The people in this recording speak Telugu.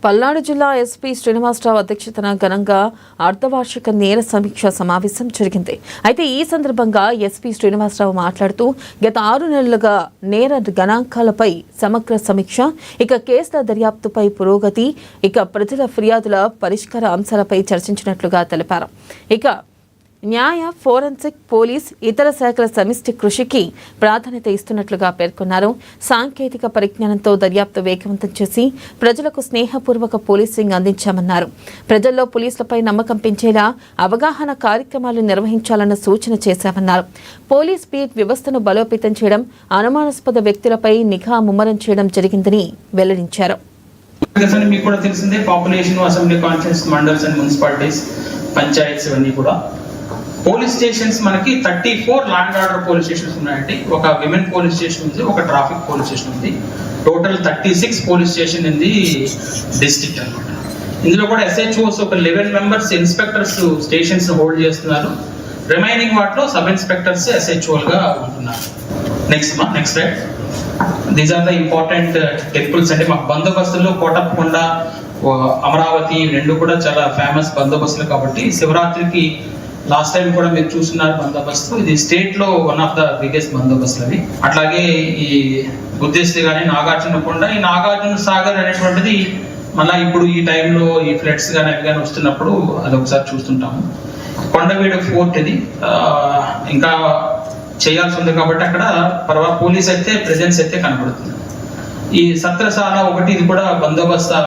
పల్నాడు జిల్లా ఎస్పీ శ్రీనివాసరావు అధ్యక్షతన ఘనంగా అర్ధవార్షిక నేర సమీక్ష సమావేశం జరిగింది. అయితే ఈ సందర్భంగా ఎస్పీ శ్రీనివాసరావు మాట్లాడుతూ గత 6 నెలలుగా నేర గణాంకాలపై సమగ్ర సమీక్ష, ఇక కేసుల దర్యాప్తుపై పురోగతి, ఇక ప్రజల ఫిర్యాదుల పరిష్కార అంశాలపై చర్చించినట్లుగా తెలిపారు. ఇక న్యాయ, ఫోరెన్సిక్, పోలీస్, ఇతర శాఖల సమిష్టి కృషికి ప్రాధాన్యత ఇస్తున్నట్లుగా పేర్కొన్నారు. సాంకేతిక పరిజ్ఞానంతో దర్యాప్తు వేగవంతం చేసి ప్రజలకు స్నేహపూర్వక పోలీసింగ్ అందించామన్నారు. ప్రజల్లో పోలీసులపై నమ్మకం పెంచేలా అవగాహన కార్యక్రమాలు నిర్వహించాలన్న సూచన చేశామన్నారు. పోలీస్ బీట్ వ్యవస్థను బలోపేతం చేయడం, అనుమానాస్పద వ్యక్తులపై నిఘా ముమ్మరం చేయడం జరిగిందని వెల్లడించారు. మీకు కూడా తెలిసిందే, population, assembly constituencies, mandals and municipalities, panchayats ఇవన్నీ కూడా పోలీస్ స్టేషన్స్ మనకి 34 law and order police stations ఉన్నాయండి. ఒక విమెన్ పోలీస్ స్టేషన్ ఉంది, ఒక ట్రాఫిక్ పోలీస్ స్టేషన్ ఉంది. Total 36 police station in the district అన్నమాట. ఇందులో కూడా SHOs ఒక 11 మెంబర్స్ ఇన్స్పెక్టర్స్ స్టేషన్స్ హోల్డ్ చేస్తున్నారు. రిమైనింగ్ వాటిలో సబ్ ఇన్స్పెక్టర్స్ SHOలుగా ఉంటున్నారు. Next right. These are the important temples అంటే మాకు బందోబస్తుల్లో కోటప్పకొండ, అమరావతి రెండు కూడా చాలా ఫేమస్ బందోబస్తులు. కాబట్టి శివరాత్రికి లాస్ట్ టైం కూడా మీరు చూస్తున్నారు బందోబస్తు. ఇది స్టేట్ లో వన్ ఆఫ్ ద బిగ్గెస్ట్ బందోబస్తులు అవి. అట్లాగే ఈ బుద్ధిస్ట్ కానీ నాగార్జునకొండ, ఈ నాగార్జున సాగర్ అనేటువంటిది మళ్ళీ ఇప్పుడు ఈ టైంలో ఈ ఫ్లడ్స్ కానీ అవి కానీ వస్తున్నప్పుడు అది ఒకసారి చూస్తుంటాము. కొండవీడు ఫోర్ట్ ఇది ఇంకా చేయాల్సి ఉంది కాబట్టి అక్కడ పోలీస్ అయితే ప్రెజెన్స్ అయితే కనబడుతుంది. ఈ సత్రశాల ఒకటి, ఇది కూడా బందోబస్తు